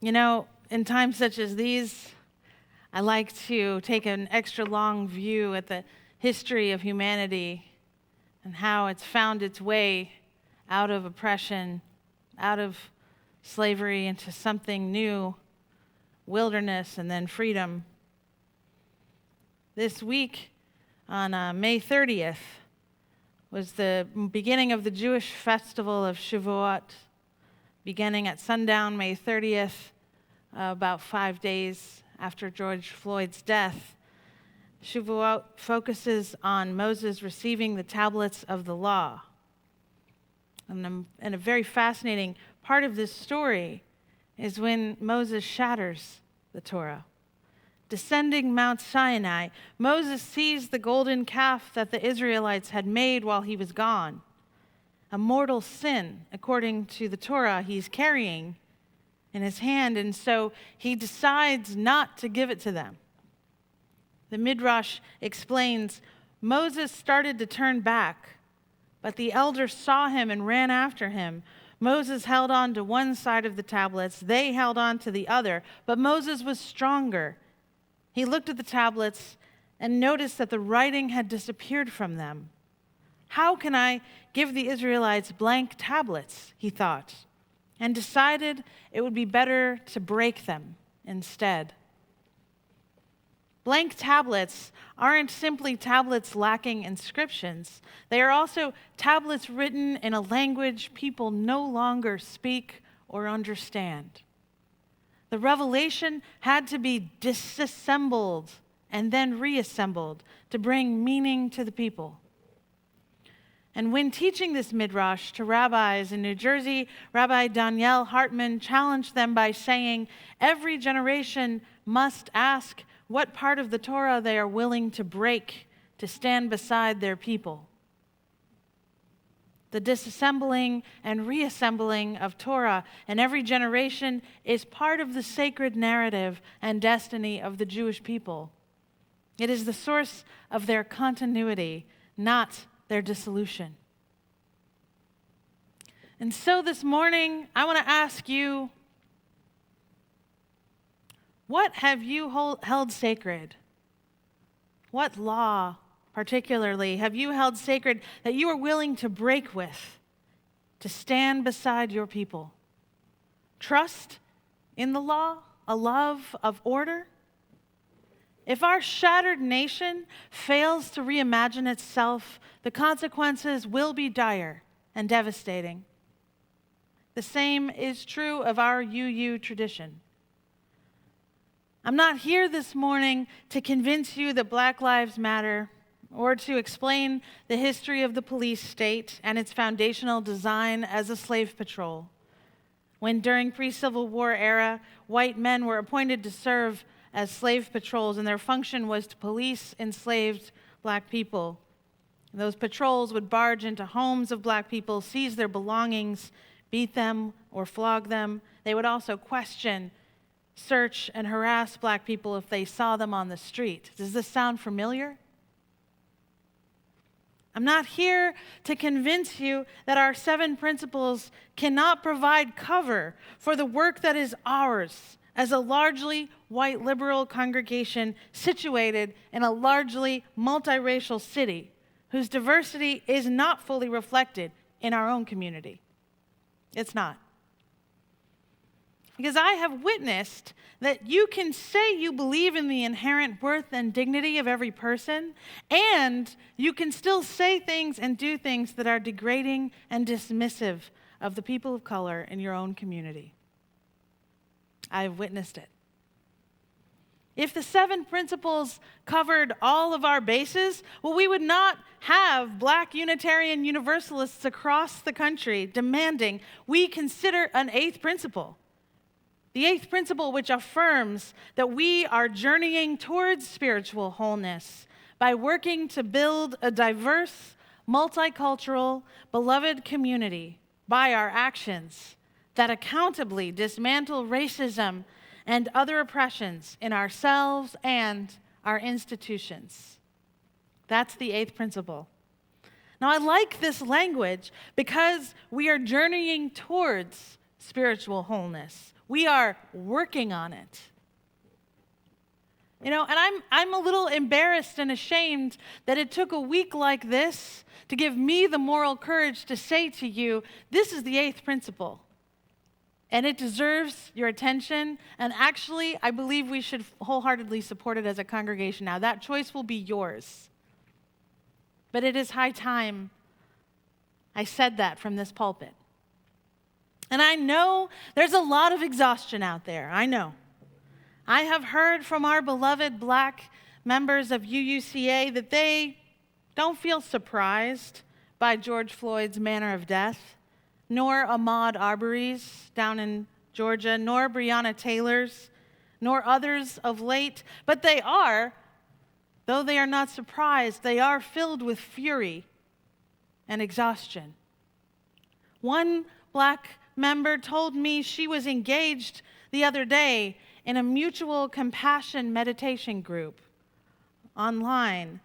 You know, in times such as these, I like to take an extra long view at the history of humanity and how it's found its way out of oppression, out of slavery into something new, wilderness, and then freedom. This week, on May 30th, was the beginning of the Jewish festival of Shavuot, beginning at sundown, May 30th, about 5 days after George Floyd's death. Shavuot focuses on Moses receiving the tablets of the law. And a very fascinating part of this story is when Moses shatters the Torah. Descending Mount Sinai, Moses sees the golden calf that the Israelites had made while he was gone. A mortal sin, according to the Torah, he's carrying in his hand, and so he decides not to give it to them. The Midrash explains, Moses started to turn back, but the elders saw him and ran after him. Moses held on to one side of the tablets, they held on to the other, but Moses was stronger. He looked at the tablets and noticed that the writing had disappeared from them. How can I give the Israelites blank tablets, he thought, and decided it would be better to break them instead. Blank tablets aren't simply tablets lacking inscriptions. They are also tablets written in a language people no longer speak or understand. The revelation had to be disassembled and then reassembled to bring meaning to the people. And when teaching this midrash to rabbis in New Jersey, Rabbi Danielle Hartman challenged them by saying, every generation must ask what part of the Torah they are willing to break to stand beside their people. The disassembling and reassembling of Torah in every generation is part of the sacred narrative and destiny of the Jewish people. It is the source of their continuity, not their dissolution. And so this morning, I want to ask you, what have you held sacred? What law, particularly, have you held sacred that you are willing to break with, to stand beside your people? Trust in the law, a love of order? If our shattered nation fails to reimagine itself, the consequences will be dire and devastating. The same is true of our UU tradition. I'm not here this morning to convince you that Black Lives Matter or to explain the history of the police state and its foundational design as a slave patrol. When during pre-Civil War era, white men were appointed to serve as slave patrols, and their function was to police enslaved Black people. Those patrols would barge into homes of Black people, seize their belongings, beat them or flog them. They would also question, search, and harass Black people if they saw them on the street. Does this sound familiar? I'm not here to convince you that our 7 principles cannot provide cover for the work that is ours as a largely white liberal congregation situated in a largely multiracial city whose diversity is not fully reflected in our own community. It's not. Because I have witnessed that you can say you believe in the inherent worth and dignity of every person, and you can still say things and do things that are degrading and dismissive of the people of color in your own community. I have witnessed it. If the 7 principles covered all of our bases, well, we would not have Black Unitarian Universalists across the country demanding we consider an 8th principle. The 8th principle, which affirms that we are journeying towards spiritual wholeness by working to build a diverse, multicultural, beloved community by our actions that accountably dismantle racism and other oppressions in ourselves and our institutions. That's the 8th principle. Now, I like this language because we are journeying towards spiritual wholeness. We are working on it. And I'm a little embarrassed and ashamed that it took a week like this to give me the moral courage to say to you, this is the 8th principle. And it deserves your attention. And actually, I believe we should wholeheartedly support it as a congregation now. That choice will be yours. But it is high time I said that from this pulpit. And I know there's a lot of exhaustion out there. I know. I have heard from our beloved Black members of UUCA that they don't feel surprised by George Floyd's manner of death, nor Ahmaud Arbery's down in Georgia, nor Breonna Taylor's, nor others of late. But they are, though they are not surprised, they are filled with fury and exhaustion. One Black member told me she was engaged the other day in a mutual compassion meditation group online,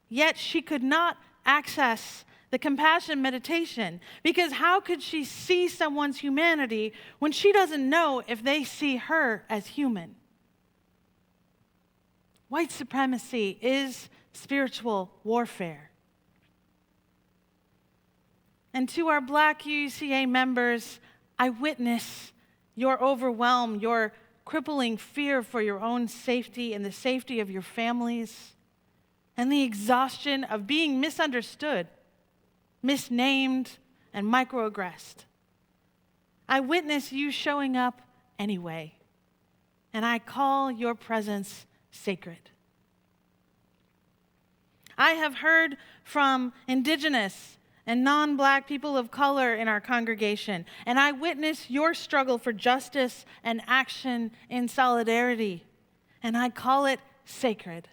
yet she could not access the compassion meditation because how could she see someone's humanity when she doesn't know if they see her as human? White supremacy is spiritual warfare. And to our Black UUCA members, I witness your overwhelm, your crippling fear for your own safety and the safety of your families, and the exhaustion of being misunderstood, misnamed, and microaggressed. I witness you showing up anyway, and I call your presence sacred. I have heard from Indigenous and non-Black people of color in our congregation, and I witness your struggle for justice and action in solidarity, and I call it sacred.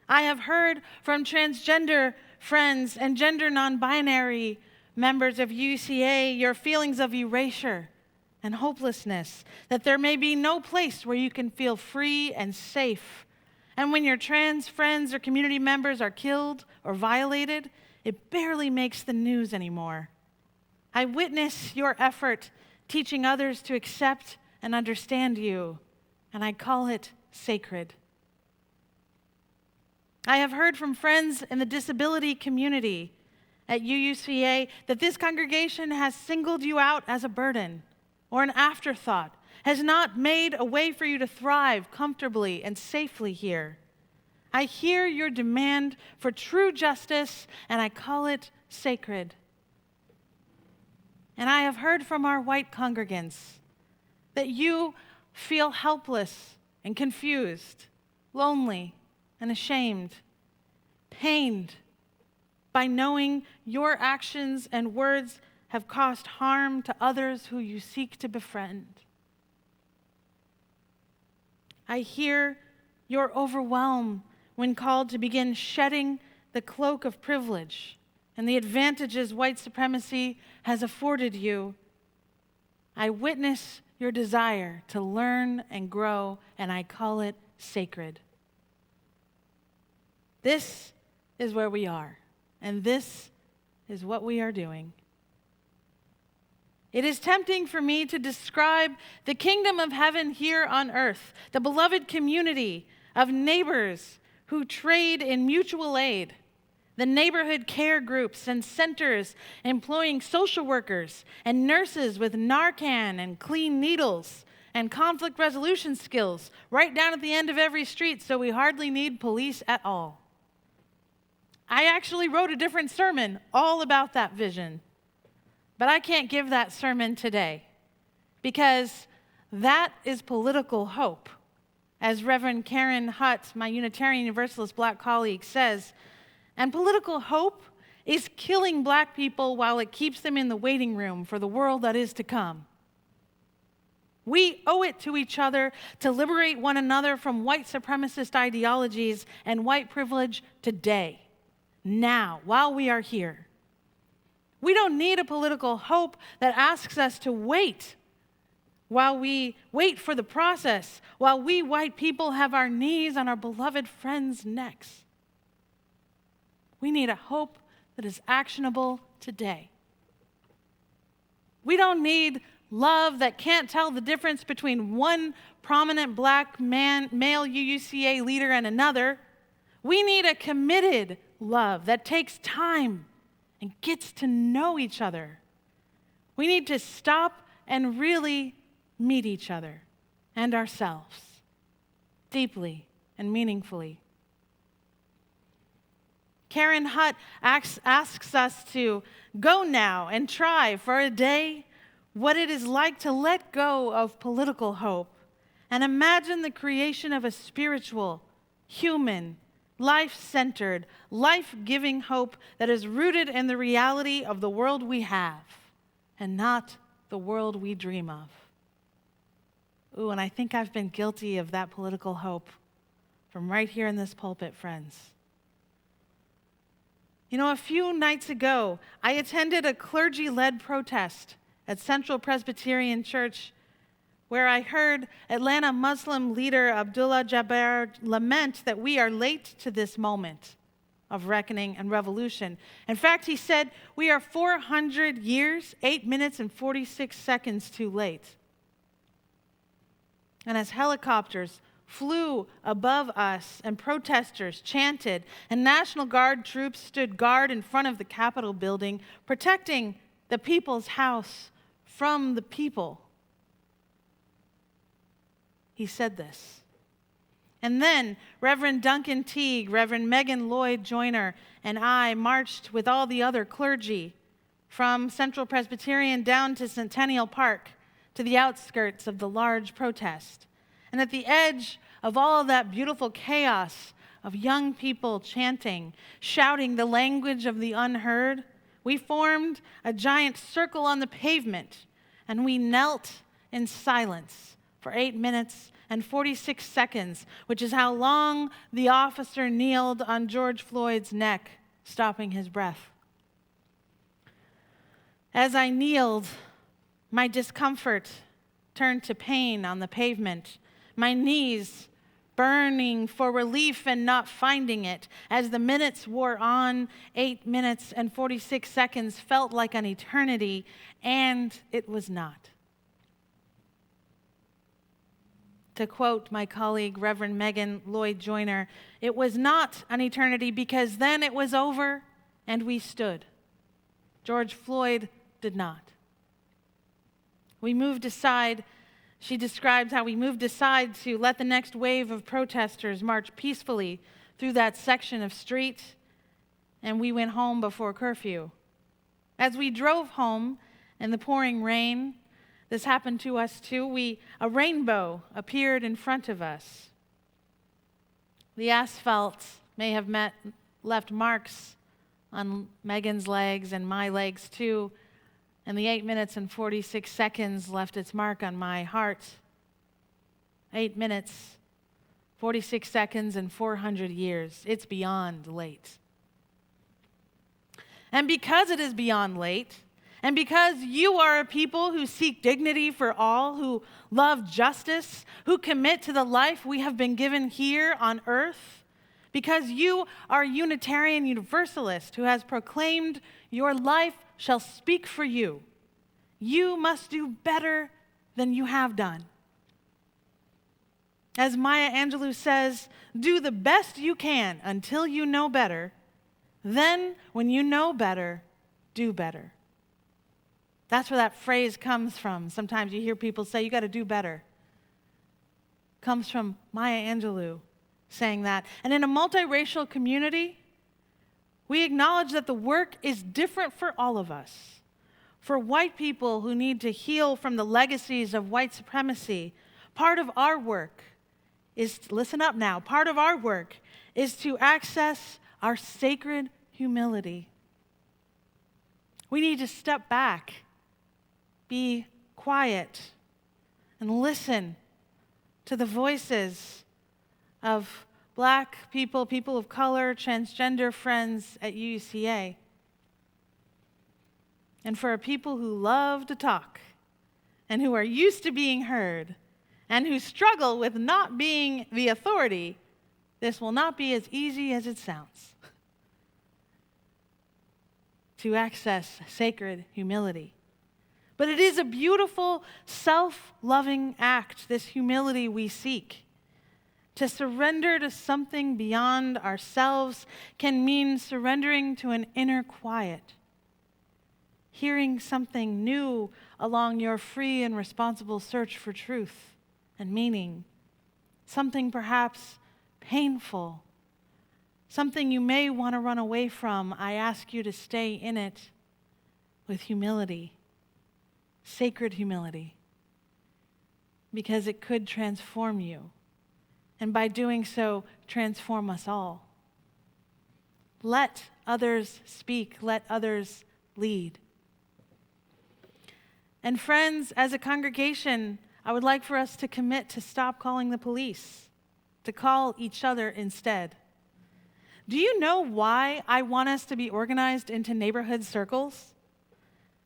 I have heard from transgender friends and gender non-binary members of UCA your feelings of erasure and hopelessness, that there may be no place where you can feel free and safe. And when your trans friends or community members are killed or violated, it barely makes the news anymore. I witness your effort teaching others to accept and understand you, and I call it sacred. I have heard from friends in the disability community at UUCA that this congregation has singled you out as a burden or an afterthought, has not made a way for you to thrive comfortably and safely here. I hear your demand for true justice, and I call it sacred. And I have heard from our white congregants that you feel helpless and confused, lonely and ashamed, pained by knowing your actions and words have caused harm to others who you seek to befriend. I hear your overwhelm when called to begin shedding the cloak of privilege and the advantages white supremacy has afforded you. I witness your desire to learn and grow, and I call it sacred. This is where we are, and this is what we are doing. It is tempting for me to describe the kingdom of heaven here on earth, the beloved community of neighbors who trade in mutual aid, the neighborhood care groups and centers employing social workers and nurses with Narcan and clean needles and conflict resolution skills right down at the end of every street, so we hardly need police at all. I actually wrote a different sermon all about that vision, but I can't give that sermon today because that is political hope. As Reverend Karen Hutt, my Unitarian Universalist Black colleague, says, and political hope is killing Black people while it keeps them in the waiting room for the world that is to come. We owe it to each other to liberate one another from white supremacist ideologies and white privilege today, now, while we are here. We don't need a political hope that asks us to wait while we wait for the process, while we white people have our knees on our beloved friends' necks. We need a hope that is actionable today. We don't need love that can't tell the difference between one prominent black male UUCA leader and another. We need a committed love that takes time and gets to know each other. We need to stop and really meet each other and ourselves deeply and meaningfully. Karen Hutt asks us to go now and try for a day what it is like to let go of political hope and imagine the creation of a spiritual, human, life-centered, life-giving hope that is rooted in the reality of the world we have and not the world we dream of. Ooh, and I think I've been guilty of that political hope from right here in this pulpit, friends. You know, a few nights ago, I attended a clergy-led protest at Central Presbyterian Church where I heard Atlanta Muslim leader Abdullah Jabbar lament that we are late to this moment of reckoning and revolution. In fact, he said, we are 400 years, 8 minutes, and 46 seconds too late. And as helicopters flew above us and protesters chanted and National Guard troops stood guard in front of the Capitol building, protecting the people's house from the people, he said this. And then Reverend Duncan Teague, Reverend Megan Lloyd Joyner, and I marched with all the other clergy from Central Presbyterian down to Centennial Park to the outskirts of the large protest. And at the edge of all of that beautiful chaos of young people chanting, shouting the language of the unheard, we formed a giant circle on the pavement and we knelt in silence for 8 minutes and 46 seconds, which is how long the officer kneeled on George Floyd's neck, stopping his breath. As I kneeled, my discomfort turned to pain on the pavement, my knees burning for relief and not finding it. As the minutes wore on, 8 minutes and 46 seconds felt like an eternity, and it was not. To quote my colleague, Reverend Megan Lloyd Joyner, it was not an eternity because then it was over and we stood. George Floyd did not. We moved aside. She describes how we moved aside to let the next wave of protesters march peacefully through that section of street, and we went home before curfew. As we drove home in the pouring rain, this happened to us too, a rainbow appeared in front of us. The asphalt may have left marks on Megan's legs and my legs too, and the 8 minutes and 46 seconds left its mark on my heart. 8 minutes, 46 seconds, and 400 years. It's beyond late. And because it is beyond late, and because you are a people who seek dignity for all, who love justice, who commit to the life we have been given here on earth, because you are a Unitarian Universalist who has proclaimed your life shall speak for you, you must do better than you have done. As Maya Angelou says, do the best you can until you know better. Then, when you know better, do better. That's where that phrase comes from. Sometimes you hear people say, you got to do better. It comes from Maya Angelou saying that. And in a multiracial community, we acknowledge that the work is different for all of us. For white people who need to heal from the legacies of white supremacy, part of our work is, listen up now, part of our work is to access our sacred humility. We need to step back, be quiet, and listen to the voices of Black people, people of color, transgender friends at UUCA. And for a people who love to talk and who are used to being heard and who struggle with not being the authority, this will not be as easy as it sounds. To access sacred humility. But it is a beautiful, self-loving act, this humility we seek. To surrender to something beyond ourselves can mean surrendering to an inner quiet, hearing something new along your free and responsible search for truth and meaning, something perhaps painful, something you may want to run away from. I ask you to stay in it with humility, sacred humility, because it could transform you. And by doing so, transform us all. Let others speak. Let others lead. And friends, as a congregation, I would like for us to commit to stop calling the police, to call each other instead. Do you know why I want us to be organized into neighborhood circles?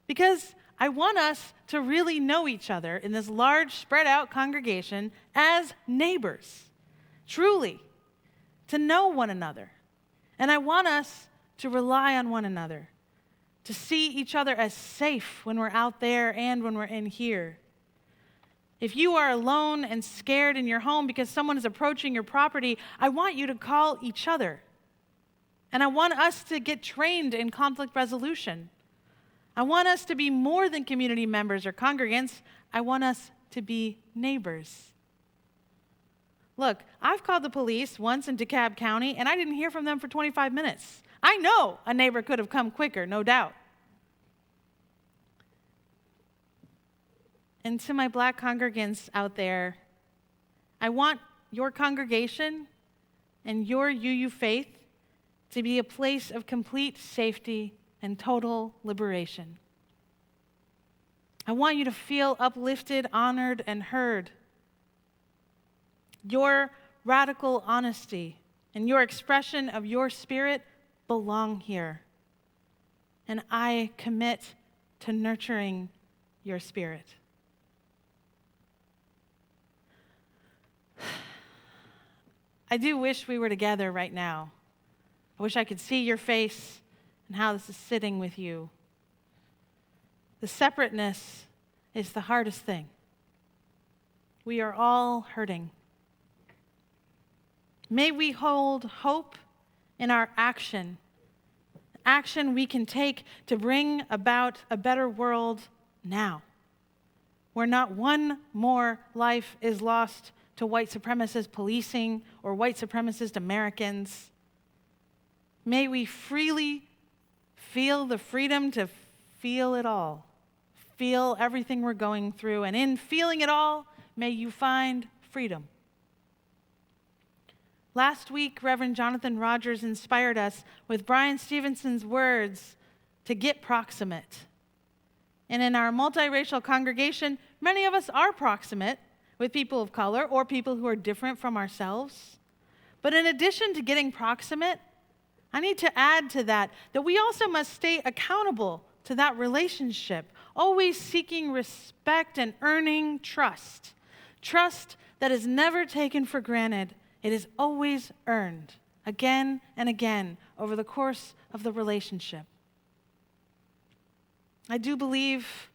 Because I want us to really know each other in this large, spread out congregation as neighbors. Truly, to know one another. And I want us to rely on one another, to see each other as safe when we're out there and when we're in here. If you are alone and scared in your home because someone is approaching your property, I want you to call each other. And I want us to get trained in conflict resolution. I want us to be more than community members or congregants. I want us to be neighbors. Look, I've called the police once in DeKalb County, and I didn't hear from them for 25 minutes. I know a neighbor could have come quicker, no doubt. And to my Black congregants out there, I want your congregation and your UU faith to be a place of complete safety and total liberation. I want you to feel uplifted, honored, and heard. Your radical honesty and your expression of your spirit belong here. And I commit to nurturing your spirit. I do wish we were together right now. I wish I could see your face and how this is sitting with you. The separateness is the hardest thing. We are all hurting. May we hold hope in our action we can take to bring about a better world now, where not one more life is lost to white supremacist policing or white supremacist Americans. May we freely feel the freedom to feel it all, feel everything we're going through, and in feeling it all, may you find freedom. Last week, Reverend Jonathan Rogers inspired us with Brian Stevenson's words to get proximate. And in our multiracial congregation, many of us are proximate with people of color or people who are different from ourselves. But in addition to getting proximate, I need to add to that we also must stay accountable to that relationship, always seeking respect and earning trust. Trust that is never taken for granted. It is always earned again and again over the course of the relationship. I do believe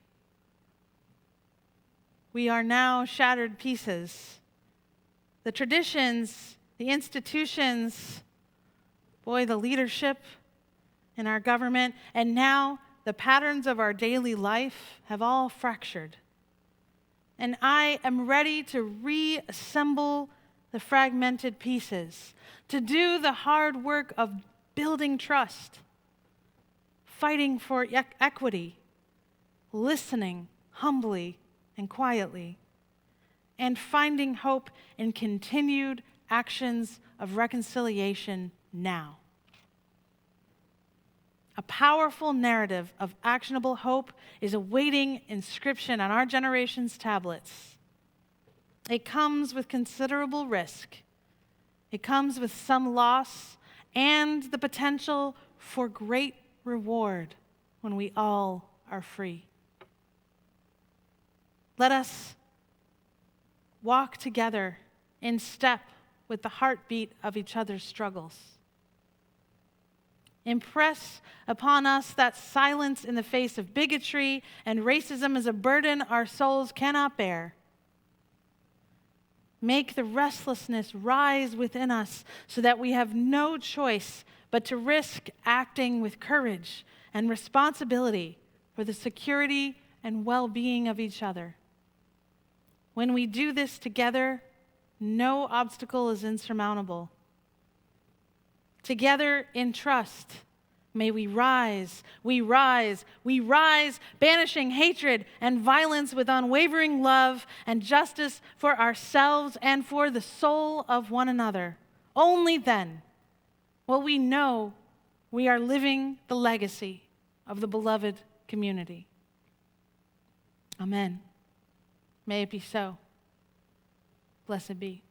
we are now shattered pieces. The traditions, the institutions, the leadership in our government, and now the patterns of our daily life have all fractured. And I am ready to reassemble the fragmented pieces, to do the hard work of building trust, fighting for equity, listening humbly and quietly, and finding hope in continued actions of reconciliation now. A powerful narrative of actionable hope is awaiting inscription on our generation's tablets. It comes with considerable risk. It comes with some loss and the potential for great reward when we all are free. Let us walk together in step with the heartbeat of each other's struggles. Impress upon us that silence in the face of bigotry and racism is a burden our souls cannot bear. Make the restlessness rise within us so that we have no choice but to risk acting with courage and responsibility for the security and well-being of each other. When we do this together, no obstacle is insurmountable. Together in trust, may we rise, banishing hatred and violence with unwavering love and justice for ourselves and for the soul of one another. Only then will we know we are living the legacy of the beloved community. Amen. May it be so. Blessed be.